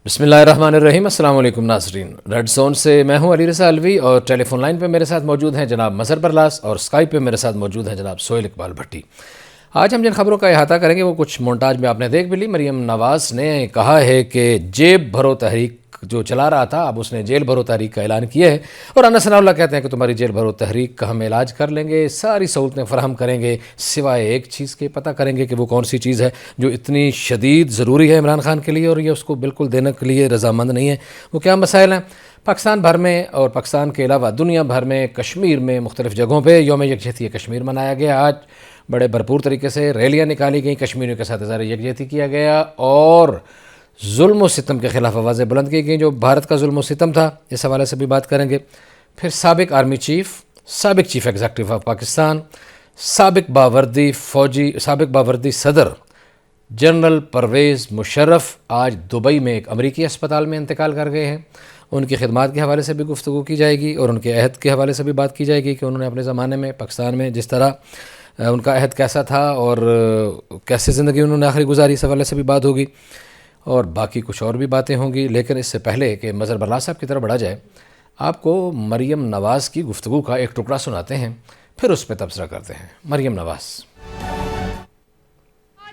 بسم اللہ الرحمن الرحیم۔ السلام علیکم ناظرین، ریڈ زون سے میں ہوں علی رضا الوی، اور ٹیلی فون لائن پہ میرے ساتھ موجود ہیں جناب مظہر برلاس، اور اسکائپ پہ میرے ساتھ موجود ہیں جناب سہیل اقبال بھٹی۔ آج ہم جن خبروں کا احاطہ کریں گے وہ کچھ مونٹاج میں آپ نے دیکھ بھی لی۔ مریم نواز نے کہا ہے کہ جیب بھرو تحریک جو چلا رہا تھا اب اس نے جیل بھرو تحریک کا اعلان کیا ہے، اور انس ثناء اللہ کہتے ہیں کہ تمہاری جیل بھرو تحریک کا ہم علاج کر لیں گے، ساری سہولتیں فراہم کریں گے، سوائے ایک چیز کے پتہ کریں گے کہ وہ کون سی چیز ہے جو اتنی شدید ضروری ہے عمران خان کے لیے اور یہ اس کو بالکل دینے کے لیے رضامند نہیں ہے۔ وہ کیا مسائل ہیں؟ پاکستان بھر میں اور پاکستان کے علاوہ دنیا بھر میں کشمیر میں مختلف جگہوں پہ یوم یکجہتی کشمیر منایا گیا۔ آج بڑے بھرپور طریقے سے ریلیاں نکالی گئیں، کشمیریوں کے ساتھ اظہار یکجہتی کیا گیا اور ظلم و ستم کے خلاف آوازیں بلند کی گئیں جو بھارت کا ظلم و ستم تھا، اس حوالے سے بھی بات کریں گے۔ پھر سابق آرمی چیف، سابق چیف ایگزیکٹو آف پاکستان، سابق باوردی صدر جنرل پرویز مشرف آج دبئی میں ایک امریکی اسپتال میں انتقال کر گئے ہیں۔ ان کی خدمات کے حوالے سے بھی گفتگو کی جائے گی اور ان کے عہد کے حوالے سے بھی بات کی جائے گی کہ انہوں نے اپنے زمانے میں پاکستان میں جس طرح ان کا عہد کیسا تھا اور کیسے زندگی انہوں نے آخری گزاری، اس حوالے سے بھی بات ہوگی، اور باقی کچھ اور بھی باتیں ہوں گی۔ لیکن اس سے پہلے کہ مظہر برلاس صاحب کی طرف بڑھا جائے، آپ کو مریم نواز کی گفتگو کا ایک ٹکڑا سناتے ہیں، پھر اس پہ تبصرہ کرتے ہیں۔ مریم نواز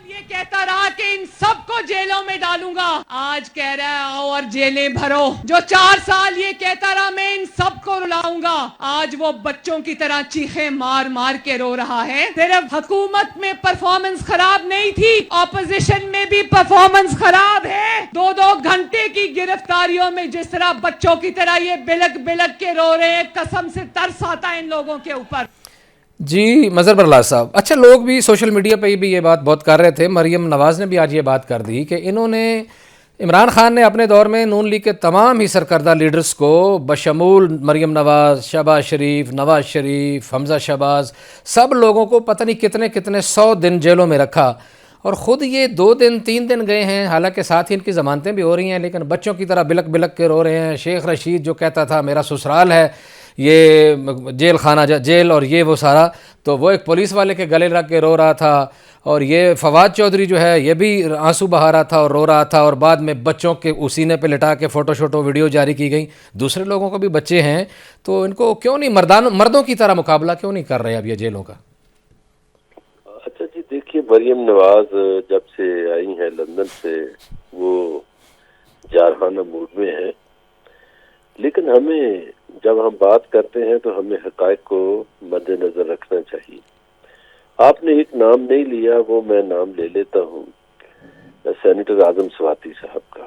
یہ کہتا رہا کہ ان سب کو جیلوں میں ڈالوں گا، آج کہہ رہا ہے آؤ اور جیلیں بھرو۔ جو 4 سال یہ کہتا رہا میں ان سب کو رلاؤں گا، آج وہ بچوں کی طرح چیخیں مار مار کے رو رہا ہے۔ صرف حکومت میں پرفارمنس خراب نہیں تھی، اپوزیشن میں بھی پرفارمنس خراب ہے۔ 2 گھنٹے کی گرفتاریوں میں جس طرح بچوں کی طرح یہ بلک بلک کے رو رہے ہیں، قسم سے ترس آتا ہے ان لوگوں کے اوپر۔ جی مظہر برلاس صاحب، اچھا لوگ بھی سوشل میڈیا پہ بھی یہ بات بہت کر رہے تھے، مریم نواز نے بھی آج یہ بات کر دی کہ انہوں نے عمران خان نے اپنے دور میں نون لیگ کے تمام ہی سرکردہ لیڈرز کو بشمول مریم نواز، شہباز شریف، نواز شریف، حمزہ شہباز، سب لوگوں کو پتہ نہیں کتنے 100 دن جیلوں میں رکھا، اور خود یہ 2 دن 3 دن گئے ہیں، حالانکہ ساتھ ہی ان کی ضمانتیں بھی ہو رہی ہیں، لیکن بچوں کی طرح بلک بلک کے رو رہے ہیں۔ شیخ رشید جو کہتا تھا میرا سسرال ہے یہ جیل خانہ جیل اور یہ وہ سارا، تو وہ ایک پولیس والے کے گلے لگ کے رو رہا تھا، اور یہ فواد چودھری جو ہے یہ بھی آنسو بہا رہا تھا اور رو رہا تھا، اور بعد میں بچوں کے سینے پہ لٹا کے فوٹو شوٹو ویڈیو جاری کی گئی۔ دوسرے لوگوں کو بھی بچے ہیں تو ان کو کیوں نہیں مردوں کی طرح مقابلہ کیوں نہیں کر رہے اب یہ جیلوں کا؟ اچھا جی، دیکھیے مریم نواز جب سے آئی ہیں لندن سے وہ جارحانہ موڈ میں ہے، لیکن ہمیں جب ہم بات کرتے ہیں تو ہمیں حقائق کو مد نظر رکھنا چاہیے۔ آپ نے ایک نام نہیں لیا، وہ میں نام لے لیتا ہوں، سینیٹر اعظم سواتی صاحب کا۔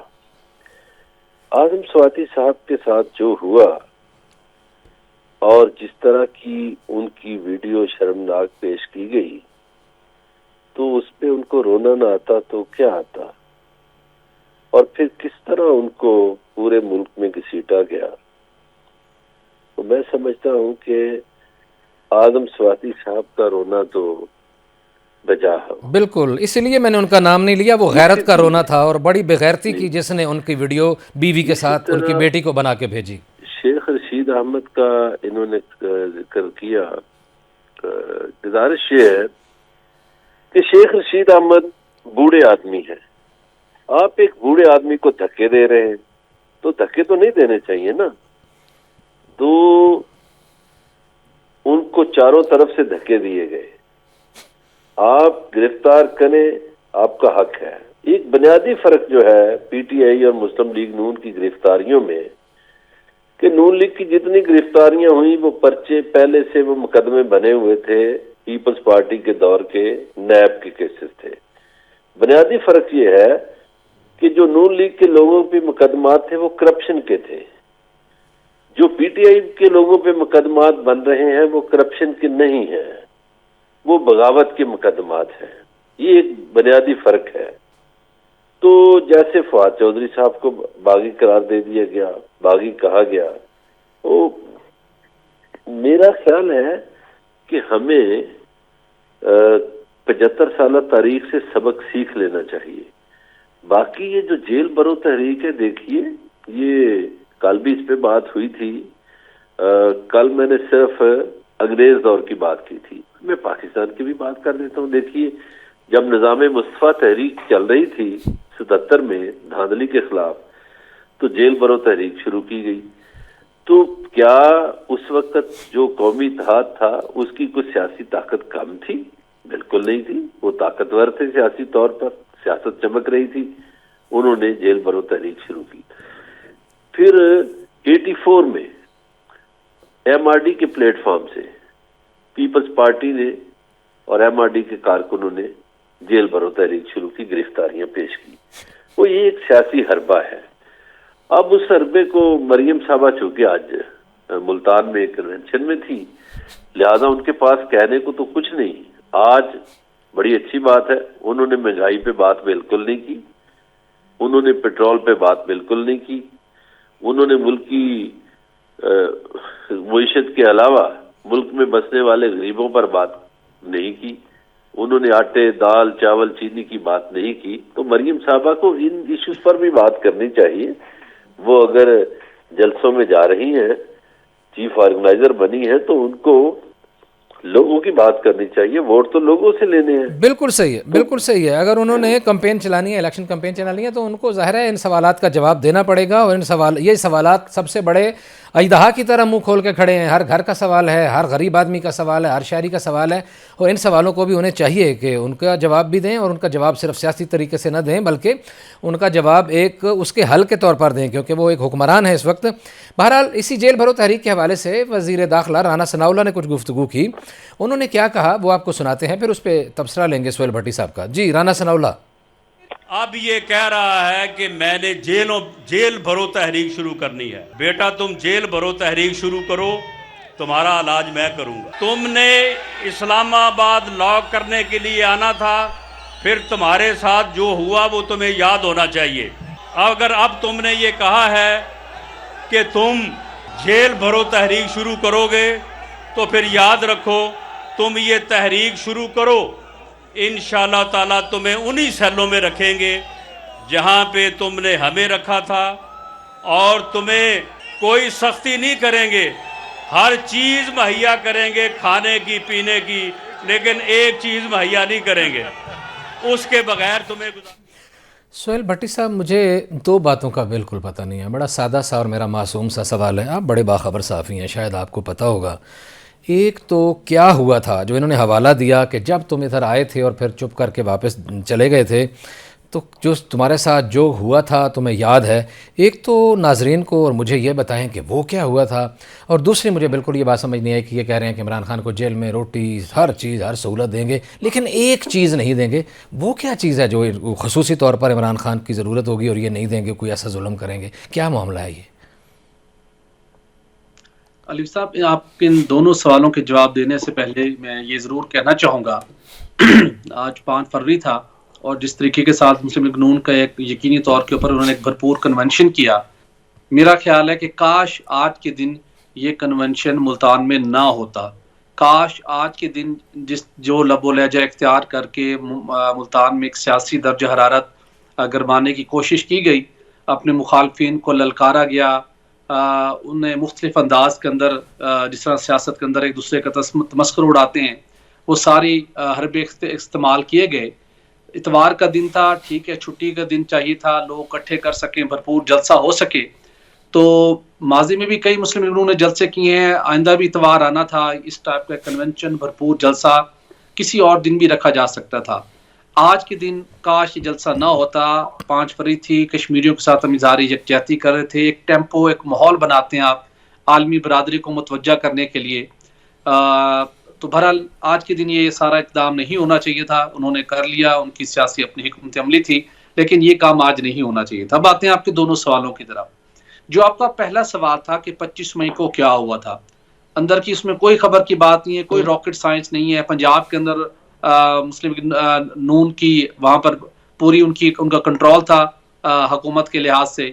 اعظم سواتی صاحب کے ساتھ جو ہوا اور جس طرح کی ان کی ویڈیو شرمناک پیش کی گئی، تو اس پہ ان کو رونا نہ آتا تو کیا آتا، اور پھر کس طرح ان کو پورے ملک میں گھسیٹا گیا۔ تو میں سمجھتا ہوں کہ اعظم سواتی صاحب کا رونا تو بجا ہے۔ بالکل، اسی لیے میں نے ان کا نام نہیں لیا، وہ غیرت کا رونا تھا، اور بڑی بغیرتی کی جس نے ان کی ویڈیو بیوی کے ساتھ ان کی بیٹی کو بنا کے بھیجی۔ شیخ رشید احمد کا انہوں نے ذکر کیا، گزارش یہ ہے کہ شیخ رشید احمد بوڑھے آدمی ہیں، آپ ایک بوڑھے آدمی کو دھکے دے رہے ہیں، تو دھکے تو نہیں دینے چاہیے نا، تو ان کو چاروں طرف سے دھکے دیے گئے۔ آپ گرفتار کریں، آپ کا حق ہے۔ ایک بنیادی فرق جو ہے پی ٹی آئی اور مسلم لیگ نون کی گرفتاریوں میں، کہ نون لیگ کی جتنی گرفتاریاں ہوئیں وہ پرچے پہلے سے وہ مقدمے بنے ہوئے تھے، پیپلز پارٹی کے دور کے نیب کے کیسز تھے۔ بنیادی فرق یہ ہے کہ جو نون لیگ کے لوگوں پہ مقدمات تھے وہ کرپشن کے تھے، جو پی ٹی آئی کے لوگوں پہ مقدمات بن رہے ہیں وہ کرپشن کے نہیں ہیں، وہ بغاوت کے مقدمات ہیں۔ یہ ایک بنیادی فرق ہے۔ تو جیسے فواد چودھری صاحب کو باغی قرار دے دیا گیا، باغی کہا گیا، تو میرا خیال ہے کہ ہمیں 75 سالہ تاریخ سے سبق سیکھ لینا چاہیے۔ باقی یہ جو جیل برو تحریک ہے، دیکھیے یہ کل بھی اس پہ بات ہوئی تھی، کل میں نے صرف انگریز دور کی بات کی تھی، میں پاکستان کی بھی بات کر دیتا ہوں۔ دیکھیے جب نظام مصطفیٰ تحریک چل رہی تھی 77 میں دھاندلی کے خلاف، تو جیل برو تحریک شروع کی گئی. تو کیا اس وقت جو قومی اتحاد تھا اس کی کوئی سیاسی طاقت کم تھی؟ بالکل نہیں تھی. وہ طاقتور تھے سیاسی طور پر, سیاست چمک رہی تھی. انہوں نے جیل برو تحریک شروع کی. پھر 84 میں ایم آر ڈی کے پلیٹ فارم سے پیپلز پارٹی نے اور ایم آر ڈی کے کارکنوں نے جیل برو تحریک شروع کی, گرفتاریاں پیش کی. وہ یہ ایک سیاسی حربہ ہے. اب اس حربے کو مریم صاحبہ چونکہ آج ملتان میں ایک کنونشن میں تھی, لہذا ان کے پاس کہنے کو تو کچھ نہیں. آج بڑی اچھی بات ہے, انہوں نے مہنگائی پہ بات بالکل نہیں کی, انہوں نے پیٹرول پہ بات بالکل نہیں کی, انہوں نے ملک کی معیشت کے علاوہ ملک میں بسنے والے غریبوں پر بات نہیں کی, انہوں نے آٹے دال چاول چینی کی بات نہیں کی. تو مریم صاحبہ کو ان ایشوز پر بھی بات کرنی چاہیے. وہ اگر جلسوں میں جا رہی ہیں, چیف آرگنائزر بنی ہیں, تو ان کو لوگوں کی بات کرنی چاہیے. ووٹ تو لوگوں سے لینے ہیں. بالکل صحیح ہے, بالکل صحیح ہے. اگر انہوں نے کمپین چلانی ہے, الیکشن کمپین چلانی ہے, تو ان کو ظاہر ہے ان سوالات کا جواب دینا پڑے گا. اور یہ سوالات سب سے بڑے اژدہا کی طرح منہ کھول کے کھڑے ہیں. ہر گھر کا سوال ہے, ہر غریب آدمی کا سوال ہے, ہر شہری کا سوال ہے. اور ان سوالوں کو بھی انہیں چاہیے کہ ان کا جواب بھی دیں, اور ان کا جواب صرف سیاسی طریقے سے نہ دیں بلکہ ان کا جواب ایک اس کے حل کے طور پر دیں, کیونکہ وہ ایک حکمران ہے اس وقت. بہرحال اسی جیل بھرو تحریک کے حوالے سے وزیر داخلہ رانا ثناءاللہ نے کچھ گفتگو کی. انہوں نے کیا کہا وہ آپ کو سناتے ہیں, پھر اس پہ تبصرہ لیں گے سہیل بھٹی صاحب کا. جی رانا ثناءاللہ. اب یہ کہہ رہا ہے کہ میں نے جیل بھرو تحریک شروع کرنی ہے. بیٹا تم جیل بھرو تحریک شروع کرو, تمہارا علاج میں کروں گا. تم نے اسلام آباد لاک کرنے کے لیے آنا تھا, پھر تمہارے ساتھ جو ہوا وہ تمہیں یاد ہونا چاہیے. اگر اب تم نے یہ کہا ہے کہ تم جیل بھرو تحریک شروع کرو گے تو پھر یاد رکھو تم یہ تحریک شروع کرو, انشاءاللہ تعالیٰ تمہیں انہی سیلوں میں رکھیں گے جہاں پہ تم نے ہمیں رکھا تھا, اور تمہیں کوئی سختی نہیں کریں گے. ہر چیز مہیا کریں گے, کھانے کی پینے کی, لیکن ایک چیز مہیا نہیں کریں گے, اس کے بغیر تمہیں سہیل بھٹی صاحب, مجھے دو باتوں کا بالکل پتہ نہیں ہے. بڑا سادہ سا اور میرا معصوم سا سوال ہے. آپ بڑے باخبر صحافی ہیں, شاید آپ کو پتہ ہوگا. ایک تو کیا ہوا تھا جو انہوں نے حوالہ دیا کہ جب تم ادھر آئے تھے اور پھر چپ کر کے واپس چلے گئے تھے, تو جو تمہارے ساتھ جو ہوا تھا تمہیں یاد ہے. ایک تو ناظرین کو اور مجھے یہ بتائیں کہ وہ کیا ہوا تھا. اور دوسری مجھے بالکل یہ بات سمجھ نہیں آئی کہ یہ کہہ رہے ہیں کہ عمران خان کو جیل میں روٹی ہر چیز ہر سہولت دیں گے, لیکن ایک چیز نہیں دیں گے. وہ کیا چیز ہے جو خصوصی طور پر عمران خان کی ضرورت ہوگی اور یہ نہیں دیں گے, کوئی ایسا ظلم کریں گے؟ کیا معاملہ ہے یہ؟ علی صاحب, آپ کے ان دونوں سوالوں کے جواب دینے سے پہلے میں یہ ضرور کہنا چاہوں گا, آج 5 فروری تھا اور جس طریقے کے ساتھ مسلم لیگ نون کا ایک یقینی طور کے اوپر انہوں نے ایک بھرپور کنونشن کیا, میرا خیال ہے کہ کاش آج کے دن یہ کنونشن ملتان میں نہ ہوتا. کاش آج کے دن جو لب و لہجہ اختیار کر کے ملتان میں ایک سیاسی درجہ حرارت گرمانے کی کوشش کی گئی, اپنے مخالفین کو للکارا گیا, انہیں مختلف انداز کے اندر جس طرح سیاست کے اندر ایک دوسرے کا تمسخر اڑاتے ہیں, وہ ساری حربے استعمال کیے گئے. اتوار کا دن تھا, ٹھیک ہے, چھٹی کا دن چاہیے تھا, لوگ اکٹھے کر سکیں, بھرپور جلسہ ہو سکے. تو ماضی میں بھی کئی مسلم لیگوں نے جلسے کیے ہیں, آئندہ بھی اتوار آنا تھا. اس ٹائپ کا کنونشن بھرپور جلسہ کسی اور دن بھی رکھا جا سکتا تھا. آج کے دن کاش یہ جلسہ نہ ہوتا. 5 فروری تھی, کشمیریوں کے ساتھ ہم اظہار یکجہتی کر رہے تھے. ایک ٹیمپو, ایک ماحول بناتے ہیں آپ عالمی برادری کو متوجہ کرنے کے لیے. تو بہرحال آج کے دن یہ سارا اقدام نہیں ہونا چاہیے تھا, انہوں نے کر لیا, ان کی سیاسی اپنی حکمت عملی تھی, لیکن یہ کام آج نہیں ہونا چاہیے تھا. اب آتے ہیں آپ کے دونوں سوالوں کی طرف. جو آپ کا پہلا سوال تھا کہ 25 مئی کو کیا ہوا تھا, اندر کی اس میں کوئی خبر کی بات نہیں ہے, کوئی راکٹ سائنس نہیں ہے. پنجاب کے اندر مسلم نون کی وہاں پر پوری ان کا کنٹرول تھا حکومت کے لحاظ سے.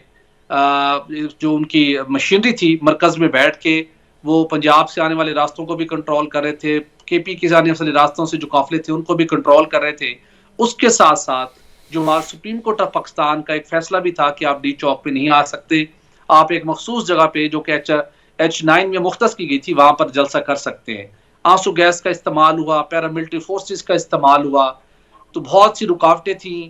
جو ان کی مشینری تھی مرکز میں بیٹھ کے وہ پنجاب سے آنے والے راستوں کو بھی کنٹرول کر رہے تھے, کے پی کے آنے والے راستوں سے جو قافلے تھے ان کو بھی کنٹرول کر رہے تھے. اس کے ساتھ ساتھ جو سپریم کورٹ آف پاکستان کا ایک فیصلہ بھی تھا کہ آپ ڈی چوک پہ نہیں آ سکتے, آپ ایک مخصوص جگہ پہ جو کہ H9 میں مختص کی گئی تھی وہاں پر جلسہ کر سکتے ہیں. آنسو گیس کا استعمال ہوا, پیراملٹری فورسز کا استعمال ہوا, تو بہت سی رکاوٹیں تھیں.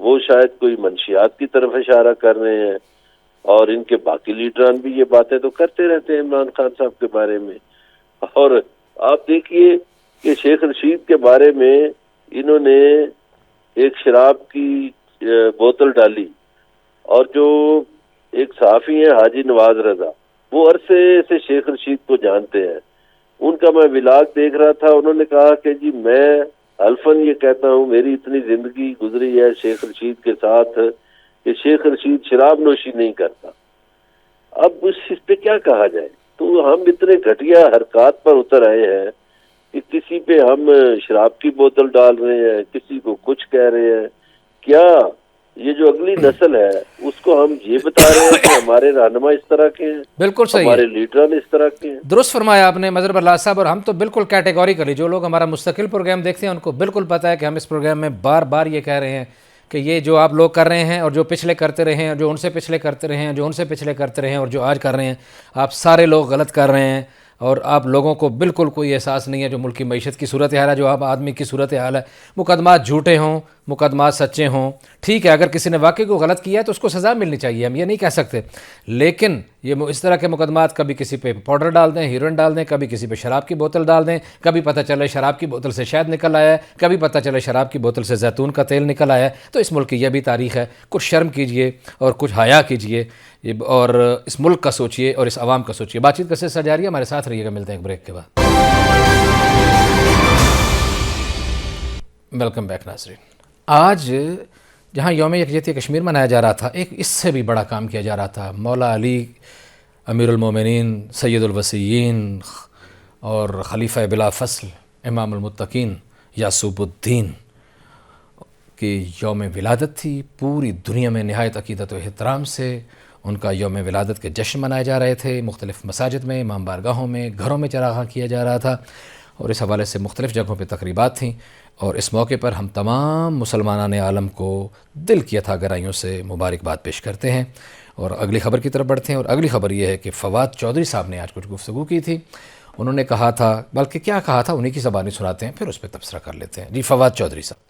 وہ شاید کوئی منشیات کی طرف اشارہ کر رہے ہیں، اور ان کے باقی لیڈران بھی یہ باتیں تو کرتے رہتے ہیں عمران خان صاحب کے بارے میں۔ اور آپ دیکھیے کہ شیخ رشید کے بارے میں انہوں نے ایک شراب کی بوتل ڈالی، اور جو ایک صحافی ہیں حاجی نواز رضا، وہ عرصے سے شیخ رشید کو جانتے ہیں، ان کا میں ولاگ دیکھ رہا تھا، انہوں نے کہا کہ جی میں الفن یہ کہتا ہوں میری اتنی زندگی گزری ہے شیخ رشید کے ساتھ کہ شیخ رشید شراب نوشی نہیں کرتا۔ اب اس پہ کیا کہا جائے؟ تو ہم اتنے گھٹیا حرکات پر اتر آئے ہیں کہ کسی پہ ہم شراب کی بوتل ڈال رہے ہیں، کسی کو کچھ کہہ رہے ہیں۔ کیا یہ جو اگلی نسل ہے اس کو ہم یہ بتا رہے ہیں کہ ہمارے رہنما اس طرح کے ہیں، بالکل صحیح ہمارے ہے، لیڈران اس طرح کے ہیں؟ درست فرمایا آپ نے مظہر برلاس صاحب، اور ہم تو بالکل کیٹیگوریکلی، جو لوگ ہمارا مستقل پروگرام دیکھتے ہیں ان کو بالکل پتہ ہے کہ ہم اس پروگرام میں بار بار یہ کہہ رہے ہیں کہ یہ جو آپ لوگ کر رہے ہیں اور جو پچھلے کرتے رہے ہیں، جو ان سے پچھلے کرتے رہے ہیں، جو ان سے پچھلے کرتے رہے ہیں، اور جو آج کر رہے ہیں، آپ سارے لوگ غلط کر رہے ہیں، اور آپ لوگوں کو بالکل کوئی احساس نہیں ہے جو ملک کی معیشت کی صورتحال ہے، جو آپ آدمی کی صورتحال ہے۔ مقدمات جھوٹے ہوں، مقدمات سچے ہوں، ٹھیک ہے، اگر کسی نے واقعی کو غلط کیا ہے تو اس کو سزا ملنی چاہیے، ہم یہ نہیں کہہ سکتے، لیکن یہ اس طرح کے مقدمات کبھی کسی پہ پاؤڈر ڈال دیں، ہیروئن ڈال دیں، کبھی کسی پہ شراب کی بوتل ڈال دیں، کبھی پتہ چلے شراب کی بوتل سے شہد نکل آیا ہے، کبھی پتہ چلے شراب کی بوتل سے زیتون کا تیل نکل آیا ہے، تو اس ملک کی یہ بھی تاریخ ہے۔ کچھ شرم کیجئے اور کچھ حیا کیجئے، اور اس ملک کا سوچئے اور اس عوام کا سوچئے۔ بات چیت کا سلسلہ جاری ہے، ہمارے ساتھ رہیے گا، ملتے ہیں ایک بریک کے بعد۔ ویلکم بیک ناظرین۔ آج جہاں یوم یکجہتی کشمیر منایا جا رہا تھا، ایک اس سے بھی بڑا کام کیا جا رہا تھا۔ مولا علی امیر المومنین، سید الوصیین اور خلیفہ بلا فصل امام المتقین یعصوب الدین کی یوم ولادت تھی۔ پوری دنیا میں نہایت عقیدت و احترام سے ان کا یوم ولادت کے جشن منائے جا رہے تھے، مختلف مساجد میں، امام بارگاہوں میں، گھروں میں چراغاں کیا جا رہا تھا، اور اس حوالے سے مختلف جگہوں پہ تقریبات تھیں، اور اس موقع پر ہم تمام مسلمانان عالم کو دل کی عطا گرائیوں سے مبارکباد پیش کرتے ہیں۔ اور اگلی خبر کی طرف بڑھتے ہیں، اور اگلی خبر یہ ہے کہ فواد چودھری صاحب نے آج کچھ گفتگو کی تھی۔ انہوں نے کہا تھا، بلکہ کیا کہا تھا انہی کی زبانی سناتے ہیں، پھر اس پہ تبصرہ کر لیتے ہیں۔ جی فواد چودھری صاحب۔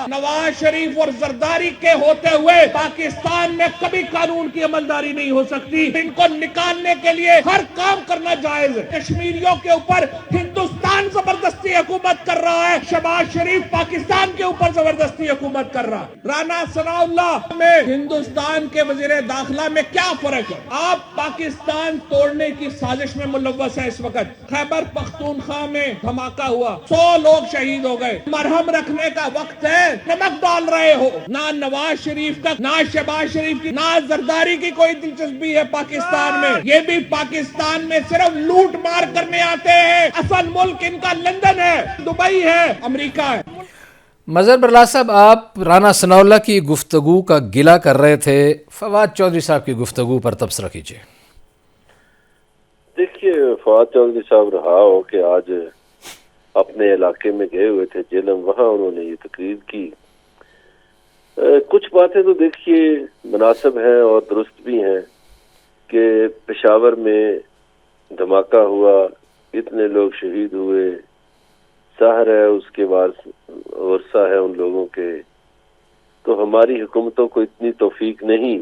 نواز شریف اور زرداری کے ہوتے ہوئے پاکستان میں کبھی قانون کی عملداری نہیں ہو سکتی۔ ان کو نکالنے کے لیے ہر کام کرنا جائز ہے۔ کشمیریوں کے اوپر ہندوستان زبردستی حکومت کر رہا ہے، شہباز شریف پاکستان کے اوپر زبردستی حکومت کر رہا ہے۔ رانا ثناء اللہ میں ہندوستان کے وزیر داخلہ میں کیا فرق ہے؟ آپ پاکستان توڑنے کی سازش میں ملوث ہے۔ اس وقت خیبر پختونخوا میں دھماکہ ہوا، 100 لوگ شہید ہو گئے۔ مرہم رکھنے کا وقت ہے، نمک ڈال رہے ہو۔ نہ نواز شریف کا، نہ شہباز شریف کی، نہ زرداری کی کوئی دلچسپی ہے پاکستان میں۔ یہ بھی پاکستان میں صرف لوٹ مار کرنے آتے ہیں۔ اصل ملک ان کا لندن ہے، دبئی ہے، امریکہ ہے۔ مظہر برلاس صاحب، آپ رانا ثناء اللہ کی گفتگو کا گلہ کر رہے تھے، فواد چودھری صاحب کی گفتگو پر تبصرہ کیجیے۔ دیکھیے، فواد چودھری صاحب رہا ہو کہ آج اپنے علاقے میں گئے ہوئے تھے جیلم، وہاں انہوں نے یہ تقریر کی۔ کچھ باتیں تو دیکھیے مناسب ہیں اور درست بھی ہیں کہ پشاور میں دھماکہ ہوا، اتنے لوگ شہید ہوئے، ظاہر ہے اس کے بعد ورثہ ہے ان لوگوں کے، تو ہماری حکومتوں کو اتنی توفیق نہیں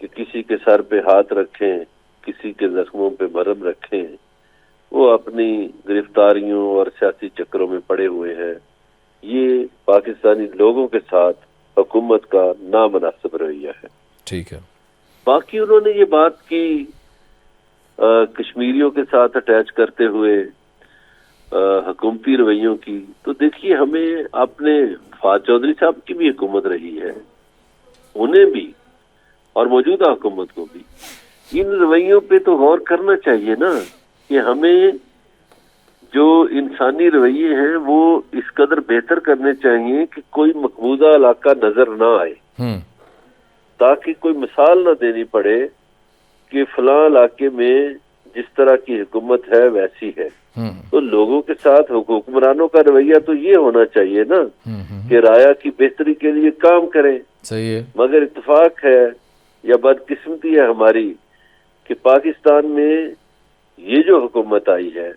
کہ کسی کے سر پہ ہاتھ رکھیں، کسی کے زخموں پہ مرہم رکھیں۔ وہ اپنی گرفتاریوں اور سیاسی چکروں میں پڑے ہوئے ہیں۔ یہ پاکستانی لوگوں کے ساتھ حکومت کا نامناسب رویہ ہے۔ ٹھیک ہے۔ باقی انہوں نے یہ بات کی کشمیریوں کے ساتھ اٹیچ کرتے ہوئے حکومتی رویوں کی، تو دیکھیے ہمیں اپنے فواد چودھری صاحب کی بھی حکومت رہی ہے، انہیں بھی اور موجودہ حکومت کو بھی ان رویوں پہ تو غور کرنا چاہیے نا، کہ ہمیں جو انسانی رویے ہیں وہ اس قدر بہتر کرنے چاہیے کہ کوئی مقبوضہ علاقہ نظر نہ آئے، تاکہ کوئی مثال نہ دینی پڑے کہ فلاں علاقے میں جس طرح کی حکومت ہے ویسی ہے۔ تو لوگوں کے ساتھ حکمرانوں کا رویہ تو یہ ہونا چاہیے نا کہ رعایا کی بہتری کے لیے کام کریں۔ صحیح ہے۔ مگر اتفاق ہے یا بدقسمتی ہے ہماری کہ پاکستان میں یہ جو حکومت آئی ہے،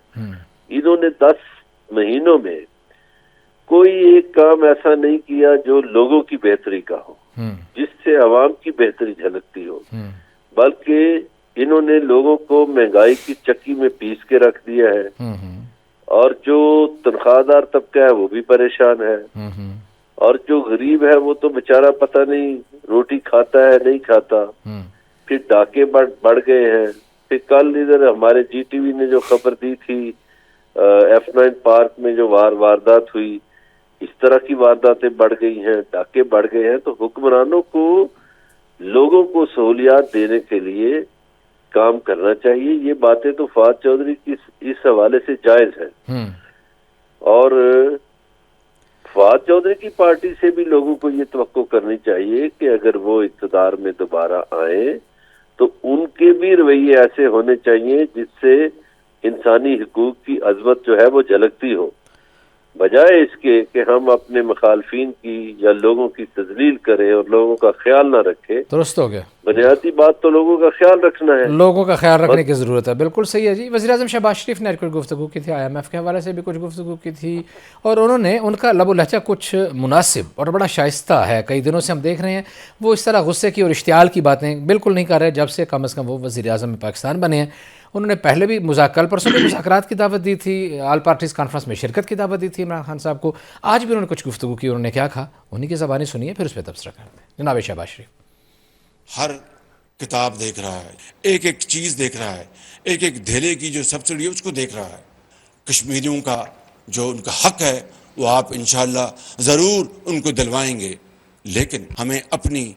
انہوں نے 10 مہینوں میں کوئی ایک کام ایسا نہیں کیا جو لوگوں کی بہتری کا ہو، جس سے عوام کی بہتری جھلکتی ہو، بلکہ انہوں نے لوگوں کو مہنگائی کی چکی میں پیس کے رکھ دیا ہے، اور جو تنخواہ دار طبقہ ہے وہ بھی پریشان ہے، اور جو غریب ہے وہ تو بیچارہ پتہ نہیں روٹی کھاتا ہے نہیں کھاتا۔ پھر ڈاکے بڑھ گئے ہیں۔ پھر کل ادھر ہمارے جی ٹی وی نے جو خبر دی تھی F9 پارک میں جو واردات ہوئی، اس طرح کی وارداتیں بڑھ گئی ہیں، ڈاکے بڑھ گئے ہیں۔ تو حکمرانوں کو لوگوں کو سہولیات دینے کے لیے کام کرنا چاہیے۔ یہ باتیں تو فواد چودھری کی اس حوالے سے جائز ہیں، اور فواد چودھری کی پارٹی سے بھی لوگوں کو یہ توقع کرنی چاہیے کہ اگر وہ اقتدار میں دوبارہ آئیں تو ان کے بھی رویے ایسے ہونے چاہیے جس سے انسانی حقوق کی عظمت جو ہے وہ جھلکتی ہو، بجائے اس کے کہ ہم اپنے مخالفین کی یا لوگوں کی تذلیل کریں اور لوگوں کا خیال نہ رکھیں۔ درست ہو گیا، بنیادی بات تو لوگوں کا خیال رکھنا ہے، لوگوں کا خیال رکھنے کی ضرورت ہے۔ بالکل صحیح ہے جی۔ وزیر اعظم شہباز شریف نے کچھ گفتگو کی تھی، IMF کے حوالے سے بھی کچھ گفتگو کی تھی، اور انہوں نے ان کا لب و لہجہ کچھ مناسب اور بڑا شائستہ ہے۔ کئی دنوں سے ہم دیکھ رہے ہیں وہ اس طرح غصے کی اور اشتعال کی باتیں بالکل نہیں کر رہے جب سے کم از کم وہ وزیر اعظم پاکستان بنے ہیں۔ انہوں نے پہلے بھی کل پرسوں بھی مذاکرات کی دعوت دی تھی، آل پارٹیز کانفرنس میں شرکت کی دعوت دی تھی عمران خان صاحب کو۔ آج بھی انہوں نے کچھ گفتگو کی، انہوں نے کیا کہا انہی کی زبانی سنیے، پھر اس پہ تبصرہ کرتے ہیں۔ جناب شہباز شریف، ہر کتاب دیکھ رہا ہے، ایک ایک چیز دیکھ رہا ہے، ایک ایک دھیلے کی جو سبسڈی ہے اس کو دیکھ رہا ہے۔ کشمیریوں کا جو ان کا حق ہے وہ آپ انشاءاللہ ضرور ان کو دلوائیں گے، لیکن ہمیں اپنی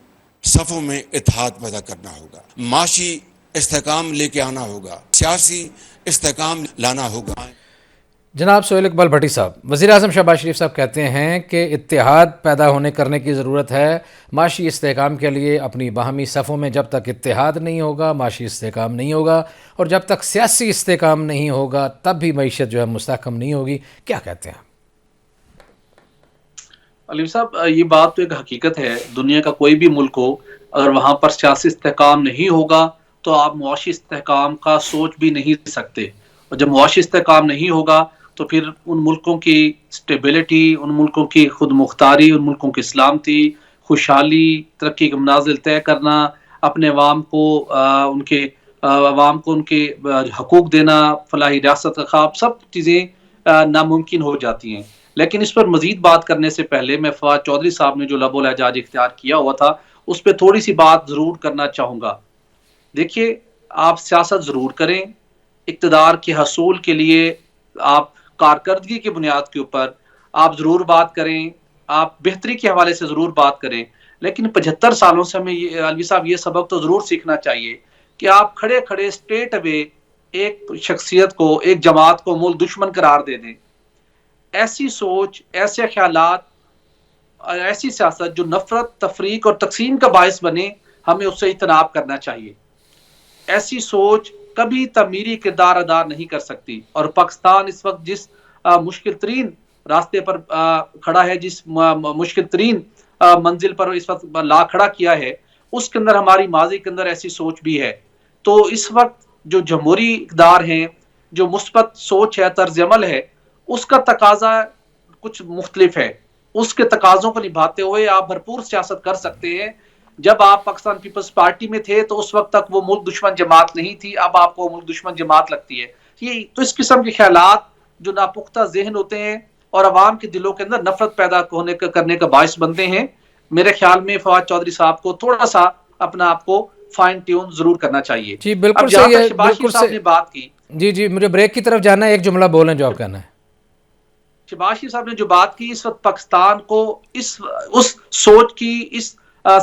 صفوں میں اتحاد پیدا کرنا ہوگا، معاشی استحکام لے کے آنا ہوگا، سیاسی استحکام لانا ہوگا۔ جناب سہیل اقبال بھٹی صاحب، وزیر اعظم شہباز شریف صاحب کہتے ہیں کہ اتحاد پیدا کرنے کی ضرورت ہے معاشی استحکام کے لیے۔ اپنی باہمی صفوں میں جب تک اتحاد نہیں ہوگا معاشی استحکام نہیں ہوگا، اور جب تک سیاسی استحکام نہیں ہوگا تب بھی معیشت جو ہے مستحکم نہیں ہوگی۔ کیا کہتے ہیں علیم صاحب؟ یہ بات تو ایک حقیقت ہے، دنیا کا کوئی بھی ملک ہو اگر وہاں پر سیاسی استحکام نہیں ہوگا تو آپ معاشی استحکام کا سوچ بھی نہیں سکتے، اور جب معاشی استحکام نہیں ہوگا تو پھر ان ملکوں کی سٹیبلٹی، ان ملکوں کی خود مختاری، ان ملکوں کی سلامتی، خوشحالی، ترقی کے منازل طے کرنا، اپنے عوام کو ان کے حقوق دینا، فلاحی ریاست کا خواب، سب چیزیں ناممکن ہو جاتی ہیں۔ لیکن اس پر مزید بات کرنے سے پہلے میں فواد چودھری صاحب نے جو لب و لہجہ اختیار کیا ہوا تھا اس پہ تھوڑی سی بات ضرور کرنا چاہوں گا۔ دیکھیے، آپ سیاست ضرور کریں، اقتدار کے حصول کے لیے آپ کارکردگی کی بنیاد کے اوپر آپ ضرور بات کریں، آپ بہتری کے حوالے سے ضرور بات کریں، لیکن 75 سالوں سے ہمیں علوی صاحب یہ سبق تو ضرور سیکھنا چاہیے کہ آپ کھڑے کھڑے اسٹریٹ اوے ایک شخصیت کو، ایک جماعت کو ملک دشمن قرار دے دیں۔ ایسی سوچ، ایسے خیالات اور ایسی سیاست جو نفرت، تفریق اور تقسیم کا باعث بنے، ہمیں اس سے اجتناب کرنا چاہیے۔ ایسی سوچ کبھی تعمیری کردار ادا نہیں کر سکتی، اور پاکستان اس وقت جس مشکل ترین راستے پر کھڑا ہے، جس مشکل ترین منزل پر اس وقت لا کھڑا کیا ہے، اس کے اندر ہماری ماضی کے اندر ایسی سوچ بھی ہے۔ تو اس وقت جو جمہوری اقدار ہیں، جو مثبت سوچ ہے، طرز عمل ہے، اس کا تقاضا کچھ مختلف ہے۔ اس کے تقاضوں کو نبھاتے ہوئے آپ بھرپور سیاست کر سکتے ہیں۔ جب آپ پاکستان پیپلز پارٹی میں تھے تو اس وقت تک وہ ملک دشمن جماعت نہیں تھی، اب آپ کو ملک دشمن جماعت لگتی ہے۔ یہ تو اس قسم کے خیالات جو ناپختہ ذہن ہوتے ہیں اور عوام کے دلوں کے اندر نفرت پیدا کرنے کا باعث بنتے ہیں۔ میرے خیال میں فواد چودھری صاحب کو تھوڑا سا اپنا آپ کو فائن ٹیون ضرور کرنا چاہیے۔ جی بالکل صحیح ہے، بالکل صاحب نے بات کی، جی مجھے بریک کی طرف جانا ہے، ایک جملہ بولیں جو آپ کہنا ہے۔ شہباز شریف صاحب نے جو بات کی، اس وقت پاکستان کو اس سوچ کی، اس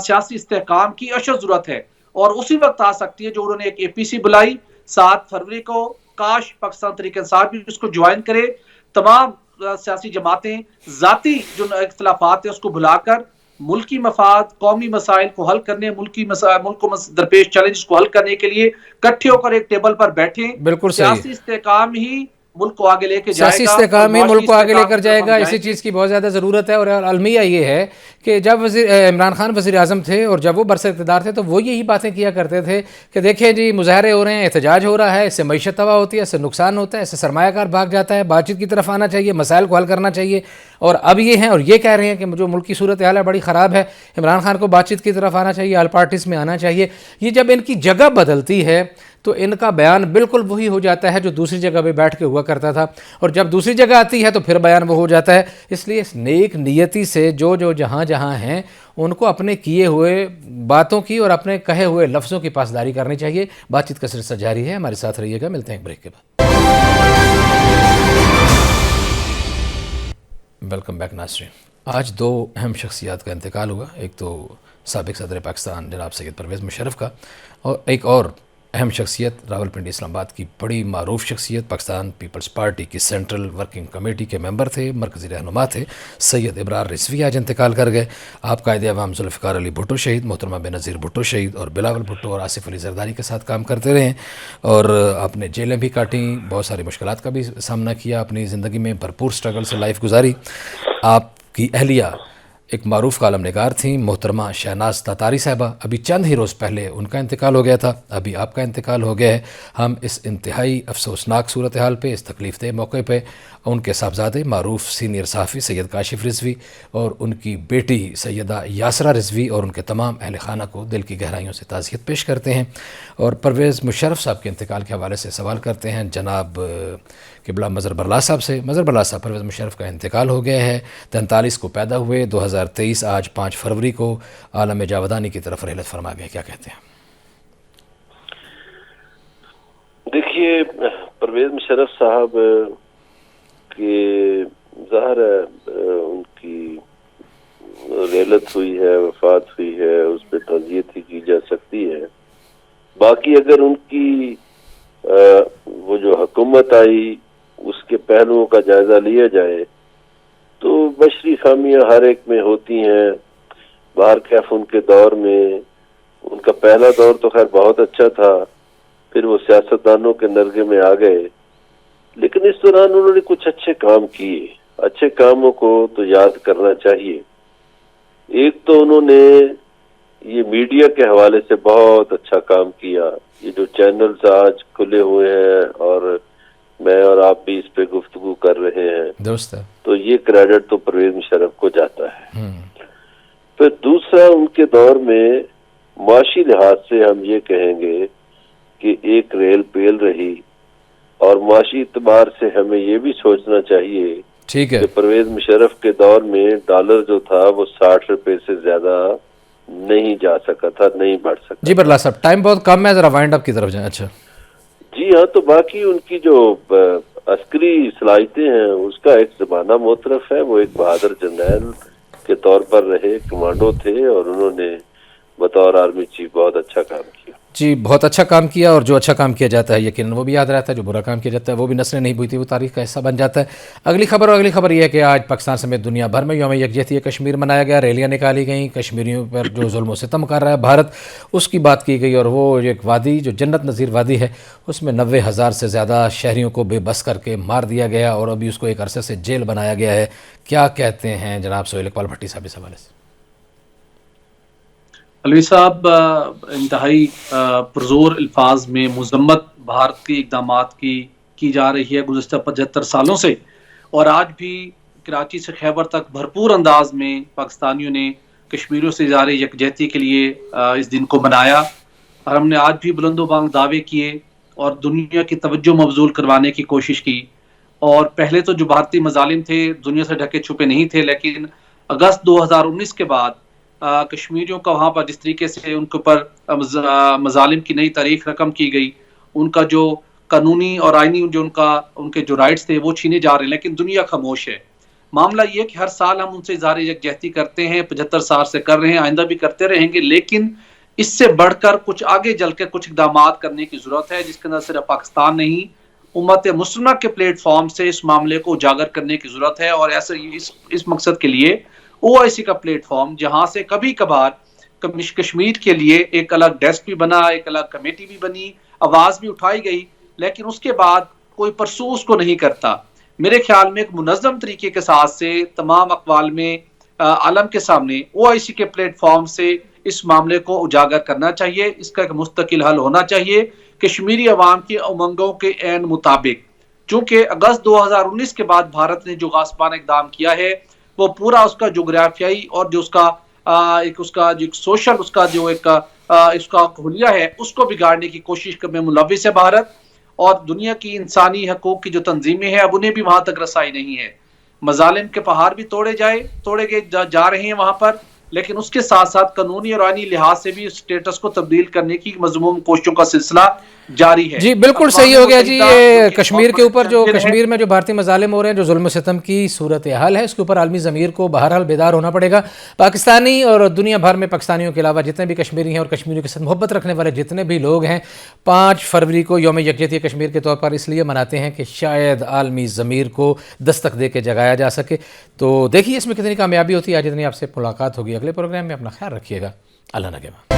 سیاسی استحکام کی اشد ضرورت ہے، اور اسی وقت آ سکتی ہے جو انہوں نے ایک APC بلائی 7 فروری کو۔ کاش پاکستان تحریک انصاف بھی اس کو جوائن کرے، تمام سیاسی جماعتیں ذاتی جو اختلافات ہیں اس کو بھلا کر ملکی مفاد، قومی مسائل کو حل کرنے، ملک کو درپیش چیلنج کو حل کرنے کے لیے کٹھے ہو کر ایک ٹیبل پر بیٹھیں۔ بالکل صحیح، سیاسی استحکام ہی ملک کو آگے لے کے جائے گا، سیاسی استحکام ہی ملک کو آگے لے کر جائے گا۔ اسی چیز کی بہت زیادہ ضرورت ہے، اور المیہ یہ ہے کہ جب عمران خان وزیر اعظم تھے اور جب وہ برسر اقتدار تھے تو وہ یہی باتیں کیا کرتے تھے کہ دیکھیں جی مظاہرے ہو رہے ہیں، احتجاج ہو رہا ہے، اس سے معیشت تباہ ہوتی ہے، اس سے نقصان ہوتا ہے، اس سے سرمایہ کار بھاگ جاتا ہے، بات چیت کی طرف آنا چاہیے، مسائل کو حل کرنا چاہیے۔ اور اب یہ ہیں اور یہ کہہ رہے ہیں کہ جو ملک کی صورتحال ہے بڑی خراب ہے، عمران خان کو بات چیت کی طرف آنا چاہیے، آل پارٹیز میں آنا چاہیے. یہ جب ان کی جگہ بدلتی ہے تو ان کا بیان بالکل وہی ہو جاتا ہے جو دوسری جگہ پہ بیٹھ کے ہوا کرتا تھا، اور جب دوسری جگہ آتی ہے تو پھر بیان وہ ہو جاتا ہے. اس لیے اس نیک نیتی سے جو جہاں ہیں ان کو اپنے کیے ہوئے باتوں کی اور اپنے کہے ہوئے لفظوں کی پاسداری کرنی چاہیے. بات چیت کا سلسلہ جاری ہے، ہمارے ساتھ رہیے گا، ملتے ہیں ایک بریک کے بعد. ویلکم بیک ناظرین. آج دو اہم شخصیات کا انتقال ہوا، ایک تو سابق صدر پاکستان جناب سید پرویز مشرف کا، اور ایک اور اہم شخصیت راولپنڈی اسلام آباد کی بڑی معروف شخصیت، پاکستان پیپلز پارٹی کی سینٹرل ورکنگ کمیٹی کے ممبر تھے، مرکزی رہنما تھے، سید ابرار رضوی آج انتقال کر گئے. آپ قائد عوام ذوالفقار علی بھٹو شہید، محترمہ بینظیر بھٹو شہید، اور بلاول بھٹو اور آصف علی زرداری کے ساتھ کام کرتے رہے ہیں، اور آپ نے جیلیں بھی کاٹیں، بہت ساری مشکلات کا بھی سامنا کیا، اپنی زندگی میں بھرپور سٹرگل سے لائف گزاری. آپ کی اہلیہ ایک معروف کالم نگار تھیں، محترمہ شہناز تاتاری صاحبہ. ابھی چند ہی روز پہلے ان کا انتقال ہو گیا تھا، ابھی آپ کا انتقال ہو گیا ہے. ہم اس انتہائی افسوسناک صورتحال پہ، اس تکلیف دہ موقع پہ ان کے صاحبزادے معروف سینئر صحافی سید کاشف رضوی اور ان کی بیٹی سیدہ یاسرہ رضوی اور ان کے تمام اہل خانہ کو دل کی گہرائیوں سے تعزیت پیش کرتے ہیں، اور پرویز مشرف صاحب کے انتقال کے حوالے سے سوال کرتے ہیں جناب قبلہ مظہر برلا صاحب سے. مظہر برلا صاحب، پرویز مشرف کا انتقال ہو گیا ہے، 43 کو پیدا ہوئے، 2023 آج 5 فروری کو عالم جاودانی کی طرف رحلت فرما گئے، کیا کہتے ہیں؟ دیکھیے، پرویز مشرف صاحب کے ظاہر ہے ان کی رحلت ہوئی ہے، وفات ہوئی ہے، اس پہ تعزیت ہی کی جا سکتی ہے. باقی اگر ان کی وہ جو حکومت آئی اس کے پہلوؤں کا جائزہ لیا جائے تو بشری خامیاں ہر ایک میں ہوتی ہیں. باہر کیف ان کے دور میں، ان کا پہلا دور تو خیر بہت اچھا تھا، پھر وہ سیاستدانوں کے نرغے میں آ گئے، لیکن اس دوران انہوں نے کچھ اچھے کام کیے. اچھے کاموں کو تو یاد کرنا چاہیے. ایک تو انہوں نے یہ میڈیا کے حوالے سے بہت اچھا کام کیا. یہ جو چینلز آج کھلے ہوئے ہیں اور میں اور آپ بھی اس پہ گفتگو کر رہے ہیں، درست ہے، تو یہ کریڈٹ تو پرویز مشرف کو جاتا ہے. پھر دوسرا، ان کے دور میں معاشی لحاظ سے ہم یہ کہیں گے کہ ایک ریل پیل رہی، اور معاشی اعتبار سے ہمیں یہ بھی سوچنا چاہیے ٹھیک ہے کہ پرویز مشرف کے دور میں ڈالر جو تھا وہ 60 روپے سے زیادہ نہیں جا سکا تھا، نہیں بڑھ سکا. جی برلا صاحب، ٹائم بہت کم ہے، ذرا وائنڈ اپ کی طرف جائیں. اچھا جی ہاں، تو باقی ان کی جو عسکری صلاحیتیں ہیں اس کا ایک زمانہ معترف ہے. وہ ایک بہادر جنرل کے طور پر رہے، کمانڈو تھے، اور انہوں نے بطور آرمی چیف بہت اچھا کام کیا. جی، بہت اچھا کام کیا، اور جو اچھا کام کیا جاتا ہے یقیناً وہ بھی یاد رہتا ہے، جو برا کام کیا جاتا ہے وہ بھی نسلیں نہیں بھولتی، وہ تاریخ کا حصہ بن جاتا ہے. اگلی خبر یہ ہے کہ آج پاکستان سمیت دنیا بھر میں یوم یکجہتی کشمیر منایا گیا، ریلیاں نکالی گئیں، کشمیریوں پر جو ظلم و ستم کر رہا ہے بھارت اس کی بات کی گئی، اور وہ ایک وادی جو جنت نظیر وادی ہے اس میں 90,000 سے زیادہ شہریوں کو بے بس کر کے مار دیا گیا، اور ابھی اس کو ایک عرصے سے جیل بنایا گیا ہے. کیا کہتے ہیں جناب سہیل اقبال بھٹی صاحب اس حوالے سے؟ علوی صاحب، انتہائی پرزور الفاظ میں مذمت بھارت کے اقدامات کی جا رہی ہے گزشتہ 75 سالوں سے، اور آج بھی کراچی سے خیبر تک بھرپور انداز میں پاکستانیوں نے کشمیریوں سے اظہار یکجہتی کے لیے اس دن کو منایا، اور ہم نے آج بھی بلند و بانگ دعوے کیے اور دنیا کی توجہ مبذول کروانے کی کوشش کی. اور پہلے تو جو بھارتی مظالم تھے دنیا سے ڈھکے چھپے نہیں تھے، لیکن اگست 2019 کے بعد کشمیریوں کا وہاں پر جس طریقے سے ان کے اوپر مظالم کی نئی تاریخ رقم کی گئی، ان کا جو قانونی اور آئینی جو ان کے جو رائٹس تھے وہ چھینے جا رہے ہیں، لیکن دنیا خاموش ہے. معاملہ یہ کہ ہر سال ہم ان سے اظہار یکجہتی کرتے ہیں، 75 سال سے کر رہے ہیں، آئندہ بھی کرتے رہیں گے، لیکن اس سے بڑھ کر کچھ آگے چل کے کچھ اقدامات کرنے کی ضرورت ہے، جس کے اندر صرف پاکستان نہیں، امت مسلمہ کے پلیٹ فارم سے اس معاملے کو اجاگر کرنے کی ضرورت ہے. اور ایسے اس مقصد کے لیے OIC کا پلیٹ فارم، جہاں سے کبھی کبھار کشمیر کے لیے ایک الگ ڈیسک بھی بنا، ایک الگ کمیٹی بھی بنی، آواز بھی اٹھائی گئی، لیکن اس کے بعد کوئی پرسو اس کو نہیں کرتا. میرے خیال میں ایک منظم طریقے کے ساتھ سے تمام اقوال میں عالم کے سامنے OIC کے پلیٹ فارم سے اس معاملے کو اجاگر کرنا چاہیے. اس کا ایک مستقل حل ہونا چاہیے. کشمیری عوام کی امنگوں کے عین مطابق چونکہ اگست 2019 کے بعد بھارت نے جو غاصبانہ اقدام کیا ہے وہ پورا اس کا جغرافیائی اور جو اس کا ایک اس کا جو سوشل اس کا جو ایک اس کا حلیہ ہے اس کو بگاڑنے کی کوشش میں ملوث ہے بھارت، اور دنیا کی انسانی حقوق کی جو تنظیمیں ہیں اب انہیں بھی وہاں تک رسائی نہیں ہے. مظالم کے پہاڑ بھی توڑے گئے جا رہے ہیں وہاں پر، لیکن اس کے ساتھ ساتھ قانونی اور آئینی لحاظ سے بھی اس سٹیٹس کو تبدیل کرنے کی مذموم کوششوں کا سلسلہ جاری ہے. جی بالکل صحیح ہو گیا جی. یہ کشمیر کے اوپر جو کشمیر میں جو بھارتی مظالم ہو رہے ہیں، جو ظلم و ستم کی صورتحال ہے، اس کے اوپر عالمی ضمیر کو بہرحال بیدار ہونا پڑے گا. پاکستانی اور دنیا بھر میں پاکستانیوں کے علاوہ جتنے بھی کشمیری ہیں اور کشمیریوں کے ساتھ محبت رکھنے والے جتنے بھی لوگ ہیں، 5 فروری کو یوم یکجہتی کشمیر کے طور پر اس لیے مناتے ہیں کہ شاید عالمی ضمیر کو دستک دے کے جگایا جا سکے. تو دیکھیے اس میں کتنی کامیابی ہوتی ہے. آج اتنی آپ سے ملاقات ہوگی. اگلے پروگرام میں اپنا خیال رکھیے گا. اللہ نگہبان.